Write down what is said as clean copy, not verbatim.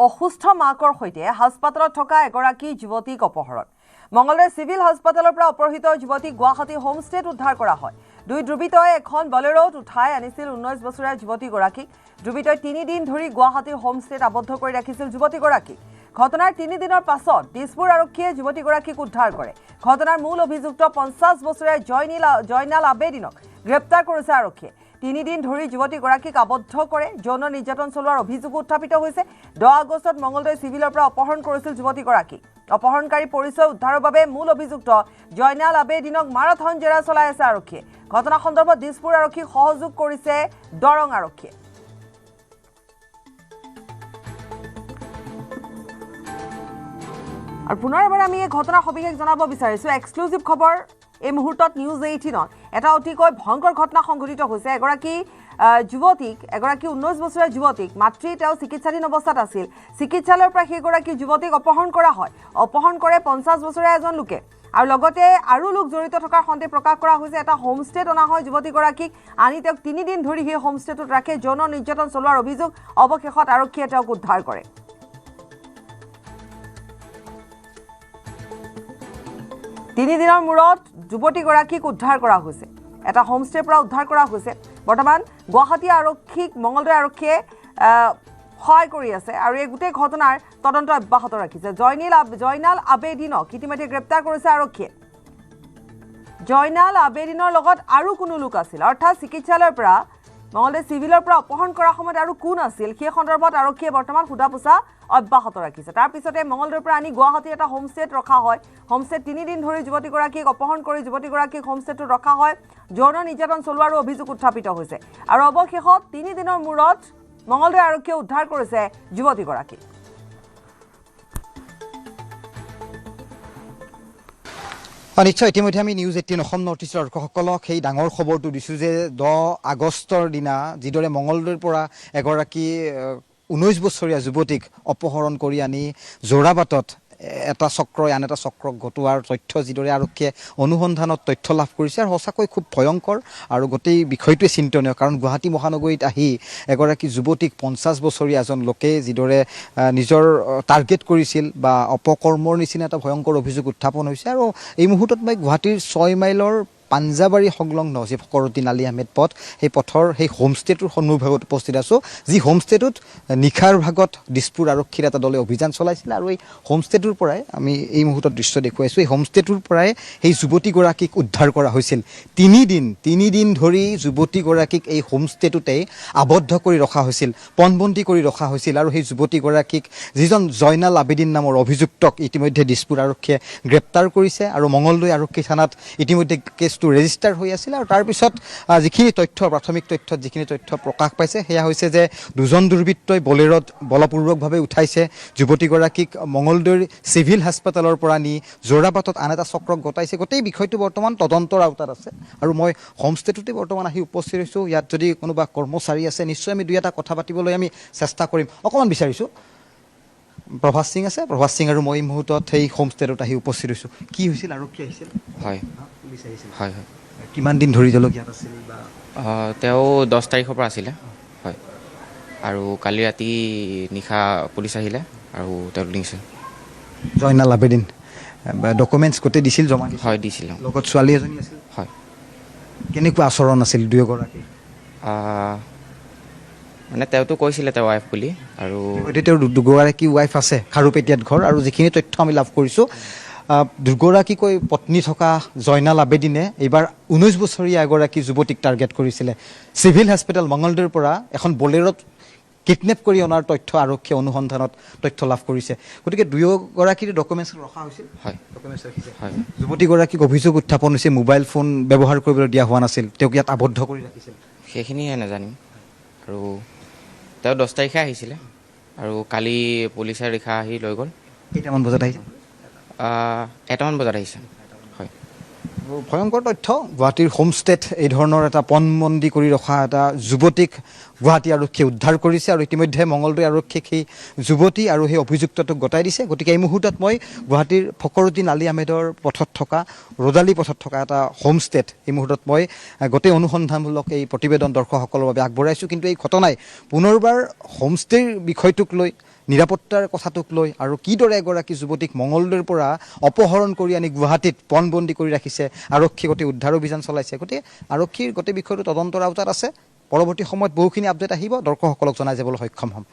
অসুস্থ মাকৰ সৈতে হাস্পাতালত থকা এগৰাকী যুৱতীক অপহৰণ মঙ্গলবাৰে সিভিল হাস্পাতালৰ পৰা অপহৃত যুৱতীক গুৱাহাটী হোমষ্টেত উদ্ধাৰ কৰা হয় দুই দ্ৰুবিতই এখন বলেৰোত উঠাই আনিছিল 19 বছৰীয়া যুৱতীগৰাকীক দ্ৰুবিতই 3 দিন ধৰি গুৱাহাটী হোমষ্টেত আবদ্ধ কৰি ৰাখিছিল যুৱতীগৰাকীক ঘটনাৰ 3 দিনৰ পাছত দিছপুৰ আৰক্ষীয়ে যুৱতীগৰাকীক উদ্ধাৰ কৰে ঘটনাৰ মূল অভিযুক্ত 50 বছৰীয়া জয়নাল আবেদিনক গ্ৰেপ্তাৰ কৰিছে আৰক্ষীয়ে 3 দিন ধৰি যুৱতীগৰাকীক আবদ্ধ কৰে যৌন নিৰ্যাতন চলোৱাৰ অভিযোগ উত্থাপিত হৈছে 10 আগষ্টত মঙ্গলবাৰে সিভিলৰ পৰা অপহৰণ কৰিছিল যুৱতীগৰাকীক অপহৰণকাৰী পৰিচয় উদ্ধাৰৰ বাবে মূল অভিযুক্ত জয়নাল আবেদিনক মাৰাথন জেৰা চলাই আছে আৰক্ষীয়ে ঘটনা সন্দৰ্ভত দিছপুৰ আৰক্ষীক সহযোগ কৰিছে দৰং আৰক্ষীয়ে আৰু পুনৰ এবাৰ আমি এই ঘটনাৰ সবিশেষ জনাব বিচাৰিছো এক্সক্লুসিভ খবৰ এই মুহূৰ্তত নিউজ 18 এটা অতিকৈ ভয়ংকৰ ঘটনা সংঘটিত হৈছে এগৰাকী যুৱতীক এগৰাকী 19 বছৰীয়া যুৱতীক মাতৃ তেওঁ চিকিৎসাধীন অৱস্থাত আছিল চিকিৎসালয়ৰ পৰা সেইগৰাকী যুৱতীক অপহৰণ কৰা হয় অপহৰণ কৰে 50 বছৰীয়া এজন লোকে আৰু লগতে আৰু লোক জড়িত থকাৰ সন্দেহ প্ৰকাশ কৰা হৈছে এটা হোমষ্টেত অনা হয় যুৱতীগৰাকীক আনি তেওঁক 3 দিন ধৰি সেই হোমষ্টেতত ৰাখে যৌন নিৰ্যাতন চলোৱাৰ অভিযোগ অৱশেষত আৰক্ষীয়ে তেওঁক উদ্ধাৰ কৰে তিনি দিনৰ মূৰত যুৱতীগৰাকীক উদ্ধাৰ কৰা হৈছে এটা হোমষ্টেৰ পৰা উদ্ধাৰ কৰা হৈছে বৰ্তমান গুৱাহাটী আৰক্ষীক মঙ্গলবাৰে আৰক্ষীয়ে সহায় কৰি আছে আৰু এই গোটেই ঘটনাৰ তদন্ত অব্যাহত ৰাখিছে জয়নাল আবেদিনক ইতিমধ্যে গ্ৰেপ্তাৰ কৰিছে আৰক্ষীয়ে জয়নাল আবেদিনৰ লগত আৰু কোনো লোক আছিল অৰ্থাৎ চিকিৎসালয়ৰ পৰা মঙ্গলবাৰে সিভিলৰ পৰা অপহৰণ কৰাৰ সময়ত আৰু কোন আছিল সেই সন্দৰ্ভত আৰক্ষীয়ে বৰ্তমান সোধা-পোছা অব্যাহত ৰাখিছে তাৰ পিছতে মঙ্গলবাৰৰ পৰা আনি গুৱাহাটী এটা হোমষ্টেত ৰখা হয় হোমষ্টেত 3 দিন ধৰি যুৱতীগৰাকীক অপহৰণ কৰি যুৱতীগৰাকীক হোমষ্টেতত ৰখা হয় যৌন নিৰ্যাতন চলোৱাৰ অভিযোগ উত্থাপিত হৈছে আৰু অৱশেষত 3 দিনৰ মূৰত মঙ্গলবাৰে আৰক্ষীয়ে উদ্ধাৰ কৰিছে যুৱতীগৰাকীক নিশ্চয় ইতিমধ্যে আমি নিউজ 18 অসম নৰ্থ ইষ্টৰ দৰ্শকসকলক সেই ডাঙৰ খবৰটো দিছোঁ যে 10 আগষ্টৰ দিনা যিদৰে মঙ্গলদৈৰ পৰা এগৰাকী 19 বছৰীয়া যুৱতীক অপহৰণ কৰি আনি যোৰাবাটত এটা চক্ৰই আন এটা চক্ৰক গটোৱাৰ তথ্য যিদৰে আৰক্ষীয়ে অনুসন্ধানত তথ্য লাভ কৰিছে আৰু সঁচাকৈ খুব ভয়ংকৰ আৰু গোটেই বিষয়টোৱে চিন্তনীয় কাৰণ গুৱাহাটী মহানগৰীত আহি এগৰাকী যুৱতীক 50 বছৰীয়া এজন লোকে যিদৰে নিজৰ টাৰ্গেট কৰিছিল বা অপকৰ্মৰ নিচিনা এটা ভয়ংকৰ অভিযোগ উত্থাপন হৈছে আৰু এই মুহূৰ্তত মই গুৱাহাটীৰ 6 মাইলৰ পাঞ্জাবাৰী সংলগ্ন যি ফকৰুদ্দিন আলী আহমেদ পথ সেই পথৰ সেই হোমষ্টেটোৰ সন্মুখভাগত উপস্থিত আছোঁ যি হোমষ্টেটোত নিশাৰ ভাগত দিছপুৰ আৰক্ষীৰ এটা দলে অভিযান চলাইছিল আৰু এই হোমষ্টেটোৰ পৰাই আমি এই মুহূৰ্তত দৃশ্য দেখুৱাইছোঁ এই হোমষ্টেটোৰ পৰাই সেই যুৱতীগৰাকীক উদ্ধাৰ কৰা হৈছিল 3 দিন ধৰি যুৱতীগৰাকীক এই হোমষ্টেটোতেই আবদ্ধ কৰি ৰখা হৈছিল পণবন্দী কৰি ৰখা হৈছিল আৰু সেই যুৱতীগৰাকীক যিজন জয়নাল আবেদিন নামৰ অভিযুক্তক ইতিমধ্যে দিছপুৰ আৰক্ষীয়ে গ্ৰেপ্তাৰ কৰিছে আৰু মঙ্গলদৈ আৰক্ষী থানাত ইতিমধ্যে কেছটো ৰেজিষ্টাৰ হৈ আছিল আৰু তাৰ পিছত যিখিনি তথ্য প্ৰাথমিক তথ্যত যিখিনি তথ্য প্ৰকাশ পাইছে সেয়া হৈছে যে দুজন দুৰ্বৃত্তই বলেৰত বলপূৰ্বকভাৱে উঠাইছে যুৱতীগৰাকীক মঙ্গলদৈৰ সিভিল হাস্পাতালৰ পৰা নি যোৰাবাটত আন এটা চক্ৰক গতাইছে গোটেই বিষয়টো বৰ্তমান তদন্তৰ আওতাত আছে আৰু মই হোমষ্টেটোতে বৰ্তমান আহি উপস্থিত হৈছোঁ ইয়াত যদি কোনোবা কৰ্মচাৰী আছে নিশ্চয় আমি দুই এটা কথা পাতিবলৈ আমি চেষ্টা কৰিম অকণমান বিচাৰিছোঁ প্ৰভাস সিং আছে প্ৰভাস সিং আৰু মই মুহূৰ্তত সেই হোমষ্টেটোত আহি উপস্থিত হৈছোঁ কি হৈছিল আৰু কি আহিছিল হয় হয় হয় কিমান দিন ধৰি ইয়াত আছিল বা তেওঁ 10 তাৰিখৰ পৰা আছিলে হয় আৰু কালি ৰাতি নিশা পুলিচ আহিলে আৰু তেওঁলোক নিছে জয়নাল আবেদিন ডকুমেণ্টছ গোটেই দিছিল জমা হয় দিছিল লগত ছোৱালী এজনী আছিল হয় কেনেকুৱা আচৰণ আছিল দুয়োগৰাকী মানে তেওঁতো কৈছিলে তেওঁ ৱাইফ বুলি আৰু তেওঁৰ দুগৰাকী ৱাইফ আছে খাৰুপেটীয়াত ঘৰ আৰু যিখিনি তথ্য আমি লাভ কৰিছোঁ দুগৰাকীকৈ পত্নী থকা জয়নাল আবেদিনে এইবাৰ 19 বছৰীয়া এগৰাকী যুৱতীক টাৰ্গেট কৰিছিলে সিভিল হাস্পাতাল মঙ্গলদৈৰ পৰা এখন বলেৰত কিডনেপ কৰি অনাৰ তথ্য আৰক্ষীয়ে অনুসন্ধানত তথ্য লাভ কৰিছে গতিকে দুয়োগৰাকীৰ ডকুমেণ্টছ ৰখা হৈছিল হয় ডকুমেণ্টছ ৰাখিছে হয় যুৱতীগৰাকীক অভিযোগ উত্থাপন হৈছে মোবাইল ফোন ব্যৱহাৰ কৰিবলৈ দিয়া হোৱা নাছিল তেওঁক ইয়াত আবদ্ধ কৰি ৰাখিছিল সেইখিনিহে নাজানিম আৰু তেওঁ 10 তাৰিখে আহিছিলে আৰু কালি পুলিচে ৰিখা আহি লৈ গ'ল কেইটামান বজাত আহিছিল 1মান বজাত আহিছে হয় ভয়ংকৰ তথ্য গুৱাহাটীৰ হোমষ্টেত এই ধৰণৰ এটা পণবন্দী কৰি ৰখা এটা যুৱতীক গুৱাহাটী আৰক্ষীয়ে উদ্ধাৰ কৰিছে আৰু ইতিমধ্যে মঙ্গলদৈ আৰক্ষীক সেই যুৱতী আৰু সেই অভিযুক্তটোক গতাই দিছে গতিকে এই মুহূৰ্তত মই গুৱাহাটীৰ ফকৰুদ্দিন আলী আহমেদৰ পথত থকা ৰ'দালি পথত থকা এটা হোমষ্টেত এই মুহূৰ্তত মই গোটেই অনুসন্ধানমূলক এই প্ৰতিবেদন দৰ্শকসকলৰ বাবে আগবঢ়াইছোঁ কিন্তু এই ঘটনাই পুনৰবাৰ হোমষ্টেৰ বিষয়টোক লৈ নিৰাপত্তাৰ কথাটোক লৈ আৰু কিদৰে এগৰাকী যুৱতীক মঙলদৈৰ পৰা অপহৰণ কৰি আনি গুৱাহাটীত পণবন্দী কৰি ৰাখিছে আৰক্ষী গোটেই উদ্ধাৰ অভিযান চলাইছে গতিকে আৰক্ষীৰ গোটেই বিষয়টো তদন্তৰ আওতাত আছে পৰৱৰ্তী সময়ত বহুখিনি আপডেট আহিব দৰ্শকসকলক জনাই যাবলৈ সক্ষম হ'ম